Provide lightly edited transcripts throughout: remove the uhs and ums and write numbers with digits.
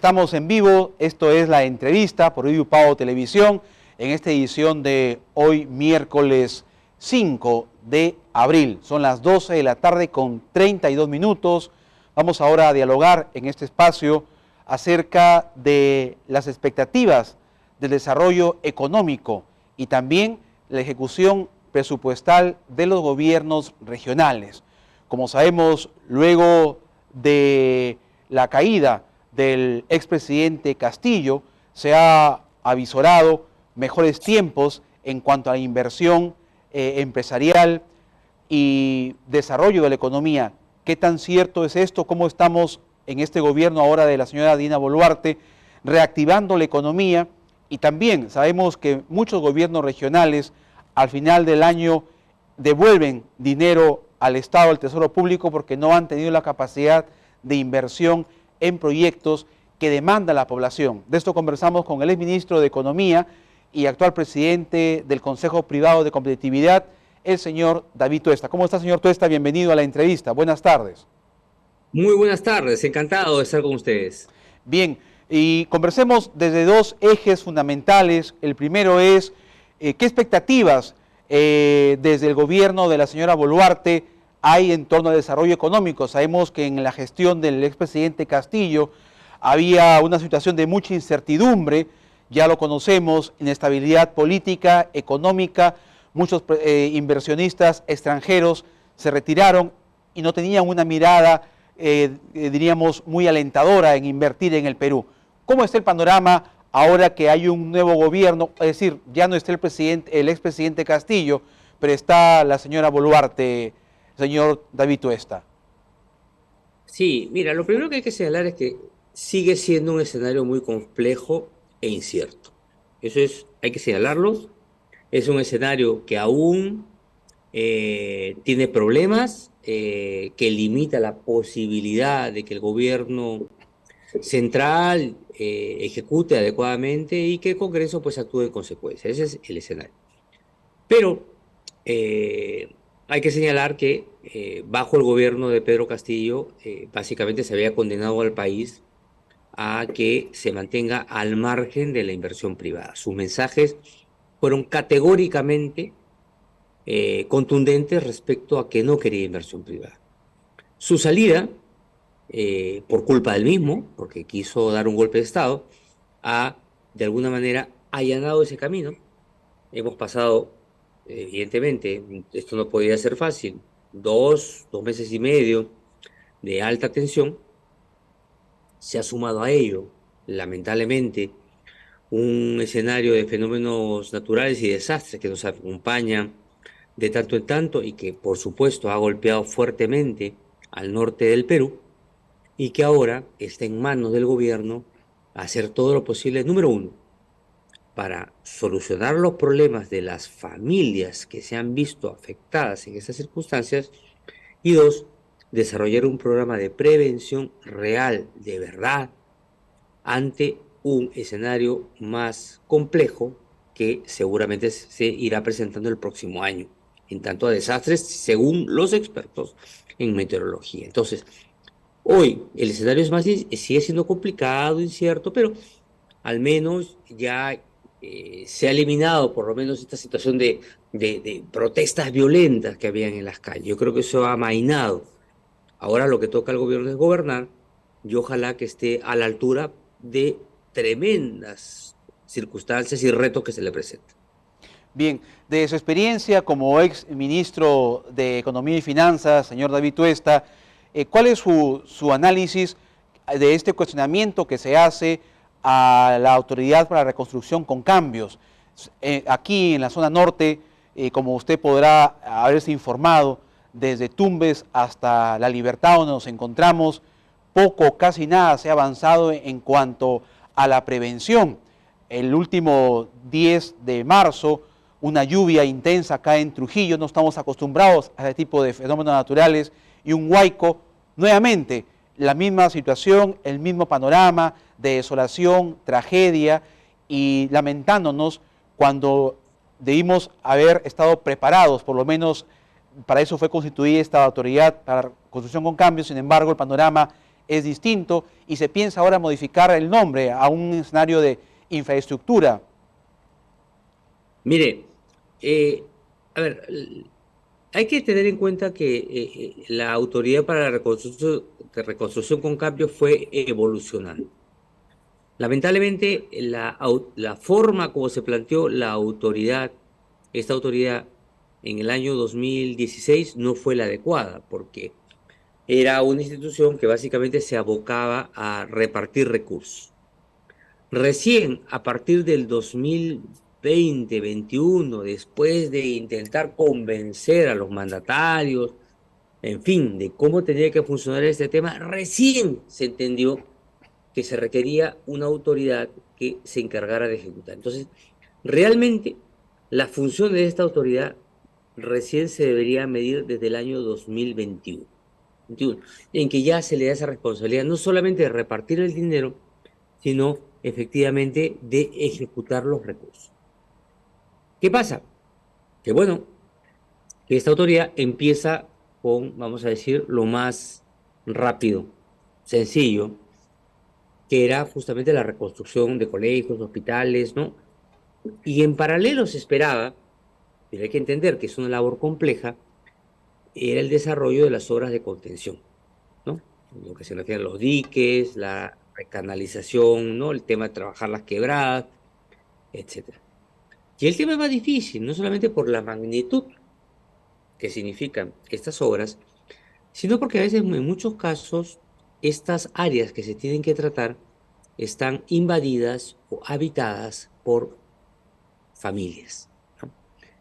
Estamos en vivo, esto es la entrevista por Pau Televisión en esta edición de hoy miércoles 5 de abril. Son las 12 de la tarde con 32 minutos. Vamos ahora a dialogar en este espacio acerca de las expectativas del desarrollo económico y también la ejecución presupuestal de los gobiernos regionales. Como sabemos, luego de la caída del expresidente Castillo, se ha avisorado mejores tiempos en cuanto a la inversión empresarial y desarrollo de la economía. ¿Qué tan cierto es esto? ¿Cómo estamos en este gobierno ahora de la señora Dina Boluarte reactivando la economía? Y también sabemos que muchos gobiernos regionales al final del año devuelven dinero al Estado, al Tesoro Público, porque no han tenido la capacidad de inversión en proyectos que demanda la población. De esto conversamos con el exministro de Economía y actual presidente del Consejo Privado de Competitividad, el señor David Tuesta. ¿Cómo está, señor Tuesta? Bienvenido a la entrevista. Buenas tardes. Muy buenas tardes, encantado de estar con ustedes. Bien, y conversemos desde dos ejes fundamentales. El primero es, ¿qué expectativas desde el gobierno de la señora Boluarte hay en torno al desarrollo económico? Sabemos que en la gestión del expresidente Castillo había una situación de mucha incertidumbre, ya lo conocemos, inestabilidad política, económica, muchos inversionistas extranjeros se retiraron y no tenían una mirada, diríamos, muy alentadora en invertir en el Perú. ¿Cómo está el panorama ahora que hay un nuevo gobierno? Es decir, ya no está el expresidente Castillo, pero está la señora Boluarte, señor David Tuesta. Sí, mira, lo primero que hay que señalar es que sigue siendo un escenario muy complejo e incierto. Hay que señalarlo. Es un escenario que aún tiene problemas, que limita la posibilidad de que el gobierno central ejecute adecuadamente y que el Congreso pues actúe en consecuencia. Ese es el escenario. Pero hay que señalar que bajo el gobierno de Pedro Castillo básicamente se había condenado al país a que se mantenga al margen de la inversión privada. Sus mensajes fueron categóricamente contundentes respecto a que no quería inversión privada. Su salida, por culpa del mismo, porque quiso dar un golpe de Estado, ha de alguna manera allanado ese camino. Hemos pasado, evidentemente, esto no podía ser fácil, dos meses y medio de alta tensión. Se ha sumado a ello, lamentablemente, un escenario de fenómenos naturales y desastres que nos acompaña de tanto en tanto y que, por supuesto, ha golpeado fuertemente al norte del Perú y que ahora está en manos del gobierno hacer todo lo posible, número uno, para solucionar los problemas de las familias que se han visto afectadas en esas circunstancias y dos, desarrollar un programa de prevención real, de verdad, ante un escenario más complejo que seguramente se irá presentando el próximo año, en tanto a desastres, según los expertos en meteorología. Entonces, hoy el escenario sigue siendo complicado, incierto, pero al menos ya se ha eliminado por lo menos esta situación de protestas violentas que habían en las calles. Yo creo que eso ha amainado. Ahora lo que toca al gobierno es gobernar y ojalá que esté a la altura de tremendas circunstancias y retos que se le presentan. Bien, de su experiencia como ex ministro de Economía y Finanzas, señor David Tuesta, ¿cuál es su análisis de este cuestionamiento que se hace a la Autoridad para la Reconstrucción con Cambios? Aquí en la zona norte, como usted podrá haberse informado, desde Tumbes hasta La Libertad, donde nos encontramos, poco, casi nada se ha avanzado en cuanto a la prevención. El último 10 de marzo, una lluvia intensa acá en Trujillo, no estamos acostumbrados a ese tipo de fenómenos naturales, y un huaico, nuevamente, la misma situación, el mismo panorama de desolación, tragedia, y lamentándonos cuando debimos haber estado preparados, por lo menos para eso fue constituida esta autoridad para la construcción con cambios. Sin embargo, el panorama es distinto y se piensa ahora modificar el nombre a un escenario de infraestructura. Mire, a ver, hay que tener en cuenta que la Autoridad para la Reconstrucción con Cambio fue evolucionando. Lamentablemente, la forma como se planteó esta autoridad en el año 2016 no fue la adecuada, porque era una institución que básicamente se abocaba a repartir recursos. Recién a partir del 2020-21, después de intentar convencer a los mandatarios, en fin, de cómo tenía que funcionar este tema, recién se entendió que se requería una autoridad que se encargara de ejecutar. Entonces, realmente la función de esta autoridad recién se debería medir desde el año 2021, en que ya se le da esa responsabilidad no solamente de repartir el dinero, sino efectivamente de ejecutar los recursos. ¿Qué pasa? Que bueno, que esta autoridad empieza con, vamos a decir, lo más rápido, sencillo, que era justamente la reconstrucción de colegios, hospitales, ¿no? Y en paralelo se esperaba, pero hay que entender que es una labor compleja, era el desarrollo de las obras de contención, ¿no? Lo que se refiere a los diques, la recanalización, ¿no? El tema de trabajar las quebradas, etcétera. Y el tema es más difícil, no solamente por la magnitud que significan estas obras, sino porque a veces, en muchos casos, estas áreas que se tienen que tratar están invadidas o habitadas por familias, ¿no?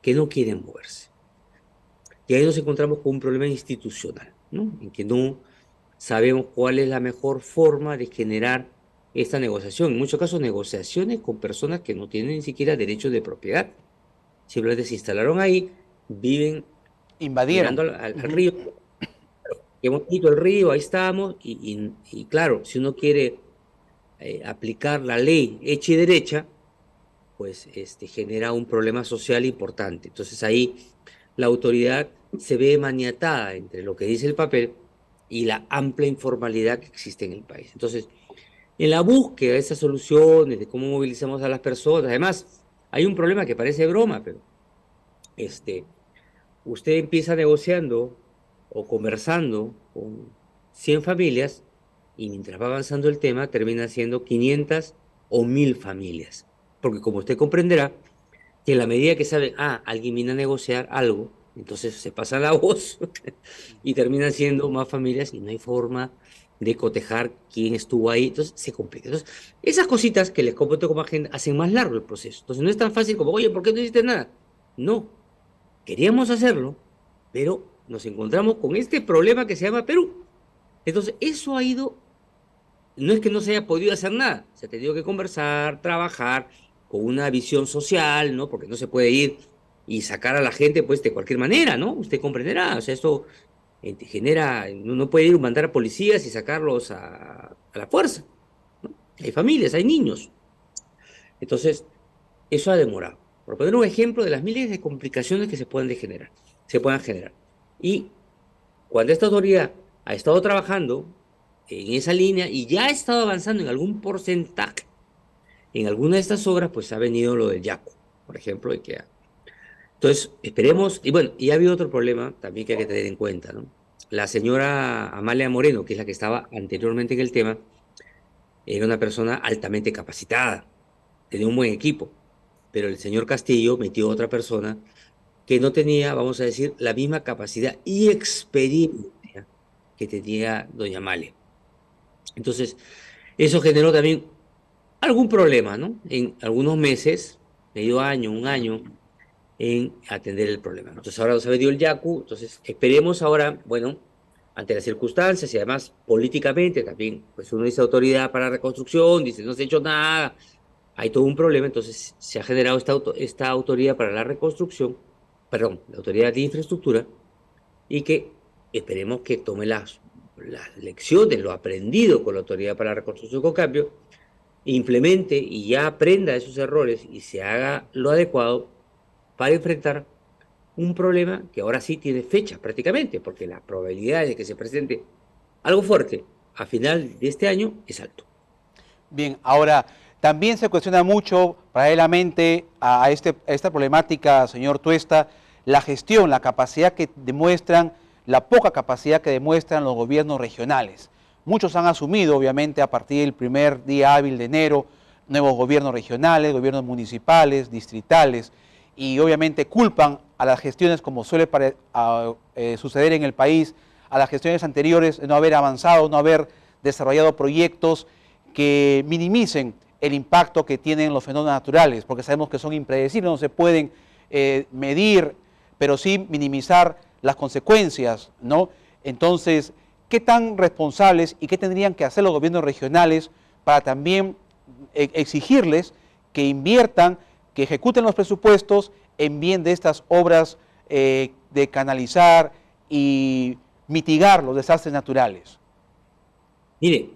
Que no quieren moverse. Y ahí nos encontramos con un problema institucional, ¿no? En que no sabemos cuál es la mejor forma de generar esta negociación. En muchos casos, negociaciones con personas que no tienen ni siquiera derecho de propiedad. Simplemente se instalaron ahí, viven Invadieron. mirando al río. Qué bonito el río, ahí estamos. Y claro, si uno quiere aplicar la ley hecha y derecha, pues genera un problema social importante. Entonces ahí la autoridad se ve maniatada entre lo que dice el papel y la amplia informalidad que existe en el país. Entonces, en la búsqueda de esas soluciones, de cómo movilizamos a las personas, además, hay un problema que parece broma, pero usted empieza negociando o conversando con 100 familias y mientras va avanzando el tema termina siendo 500 o 1000 familias. Porque como usted comprenderá, que en la medida que saben, alguien viene a negociar algo, entonces se pasa la voz y terminan siendo más familias y no hay forma de cotejar quién estuvo ahí, entonces se complica. Entonces, esas cositas que les comento como agenda hacen más largo el proceso. Entonces no es tan fácil como, oye, ¿por qué no hiciste nada? No, queríamos hacerlo, pero nos encontramos con este problema que se llama Perú. Entonces, eso ha ido, no es que no se haya podido hacer nada, se ha tenido que conversar, trabajar con una visión social, ¿no? Porque no se puede ir y sacar a la gente, pues, de cualquier manera, ¿no? Usted comprenderá, o sea, esto genera, no puede ir a mandar a policías y sacarlos a la fuerza, ¿no? Hay familias, hay niños. Entonces, eso ha demorado. Por poner un ejemplo de las miles de complicaciones que se puedan generar. Y cuando esta autoridad ha estado trabajando en esa línea y ya ha estado avanzando en algún porcentaje en alguna de estas obras, pues ha venido lo del Yaco, por ejemplo, y que entonces esperemos, y bueno, y ha habido otro problema también que hay que tener en cuenta, ¿no? La señora Amalia Moreno, que es la que estaba anteriormente en el tema, era una persona altamente capacitada, tenía un buen equipo, pero el señor Castillo metió a otra persona que no tenía, vamos a decir, la misma capacidad y experiencia que tenía doña Amalia. Entonces, eso generó también algún problema, ¿no? En algunos meses, medio año, un año, en atender el problema, ¿no? Entonces ahora nos ha venido el Yaku, entonces esperemos ahora, bueno, ante las circunstancias y además políticamente también, pues uno dice autoridad para la reconstrucción, dice no se ha hecho nada, hay todo un problema, entonces se ha generado esta autoridad para la reconstrucción, perdón, la autoridad de infraestructura, y que esperemos que tome las lecciones, lo aprendido con la autoridad para la reconstrucción con cambio, implemente y ya aprenda de esos errores y se haga lo adecuado para enfrentar un problema que ahora sí tiene fecha prácticamente, porque la probabilidad de que se presente algo fuerte a final de este año es alto. Bien, ahora también se cuestiona mucho paralelamente a esta problemática, señor Tuesta, la gestión, la capacidad que demuestran, la poca capacidad que demuestran los gobiernos regionales. Muchos han asumido, obviamente, a partir del primer día hábil de enero, nuevos gobiernos regionales, gobiernos municipales, distritales, y obviamente culpan a las gestiones, como suele suceder en el país, a las gestiones anteriores de no haber avanzado, no haber desarrollado proyectos que minimicen el impacto que tienen los fenómenos naturales, porque sabemos que son impredecibles, no se pueden medir, pero sí minimizar las consecuencias, ¿no? Entonces, ¿qué tan responsables y qué tendrían que hacer los gobiernos regionales para también exigirles que inviertan, que ejecuten los presupuestos en bien de estas obras de canalizar y mitigar los desastres naturales? Mire,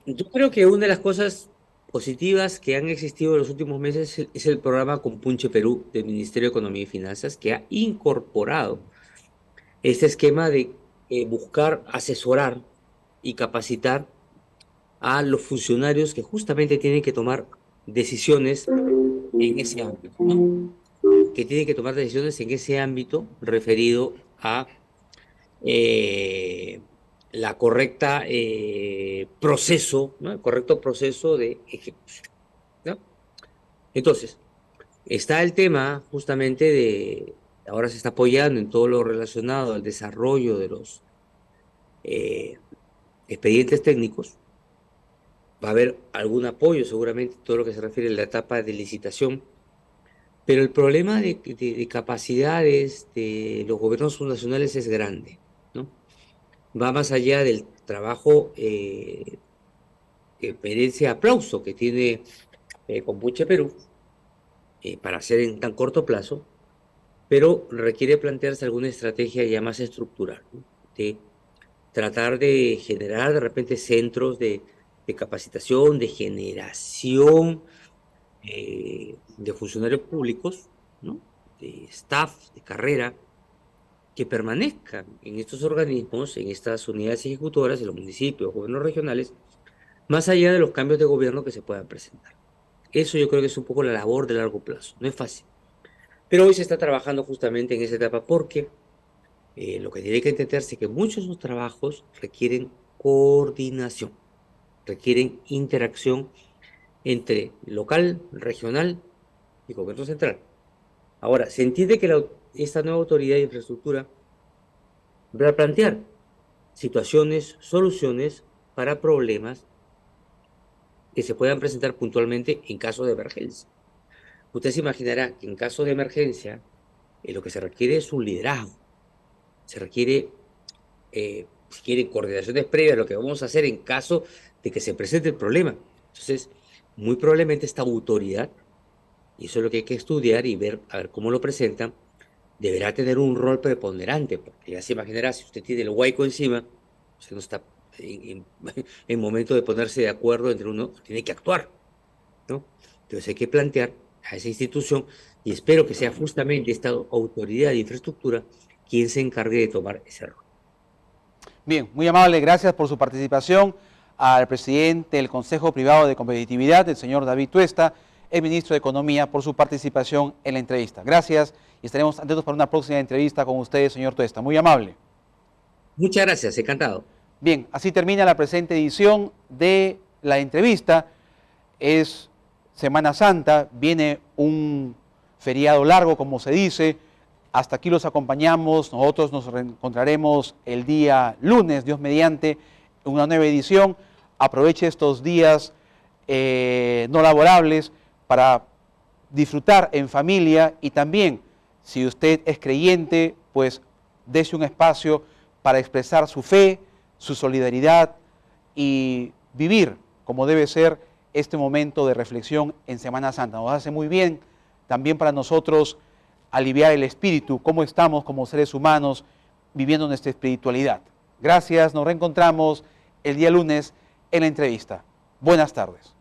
yo creo que una de las cosas positivas que han existido en los últimos meses es el programa Compunche Perú del Ministerio de Economía y Finanzas, que ha incorporado este esquema de buscar asesorar y capacitar a los funcionarios que justamente tienen que tomar decisiones en ese ámbito, ¿no? Que tienen que tomar decisiones en ese ámbito referido a eh, la correcta proceso, ¿no? El correcto proceso de ejecución, ¿no? Entonces, está el tema justamente ahora se está apoyando en todo lo relacionado al desarrollo de los eh, expedientes técnicos. Va a haber algún apoyo seguramente en todo lo que se refiere a la etapa de licitación, pero el problema de capacidades de los gobiernos nacionales es grande, ¿no? Va más allá del trabajo que merece aplauso que tiene Compuche Perú para hacer en tan corto plazo, pero requiere plantearse alguna estrategia ya más estructural, ¿no? De tratar de generar de repente centros de capacitación, de generación de funcionarios públicos, ¿no? De staff, de carrera, que permanezcan en estos organismos, en estas unidades ejecutoras, en los municipios, gobiernos regionales, más allá de los cambios de gobierno que se puedan presentar. Eso yo creo que es un poco la labor de largo plazo, no es fácil. Pero hoy se está trabajando justamente en esa etapa porque lo que tiene que entenderse es que muchos de esos trabajos requieren coordinación, requieren interacción entre local, regional y gobierno central. Ahora, se entiende que esta nueva autoridad de infraestructura va a plantear situaciones, soluciones para problemas que se puedan presentar puntualmente en caso de emergencia. Usted se imaginará que en caso de emergencia, lo que se requiere es un liderazgo. Se requiere, si quiere, coordinaciones previas, lo que vamos a hacer en caso de que se presente el problema. Entonces, muy probablemente esta autoridad, y eso es lo que hay que estudiar y ver, a ver cómo lo presentan, deberá tener un rol preponderante, porque ya se imaginará, si usted tiene el huaico encima, usted no está en momento de ponerse de acuerdo entre uno, tiene que actuar, ¿no? Entonces hay que plantear a esa institución, y espero que sea justamente esta autoridad de infraestructura quien se encargue de tomar ese rol. Bien, muy amable, gracias por su participación al presidente del Consejo Privado de Competitividad, el señor David Tuesta, el ministro de Economía, por su participación en la entrevista. Gracias y estaremos atentos para una próxima entrevista con usted, señor Tuesta. Muy amable. Muchas gracias, encantado. Bien, así termina la presente edición de la entrevista. Es Semana Santa, viene un feriado largo, como se dice. Hasta aquí los acompañamos, nosotros nos reencontraremos el día lunes, Dios mediante, en una nueva edición. Aproveche estos días no laborables para disfrutar en familia y también, si usted es creyente, pues dése un espacio para expresar su fe, su solidaridad y vivir como debe ser este momento de reflexión en Semana Santa. Nos hace muy bien también para nosotros aliviar el espíritu, cómo estamos como seres humanos viviendo nuestra espiritualidad. Gracias, nos reencontramos el día lunes en la entrevista. Buenas tardes.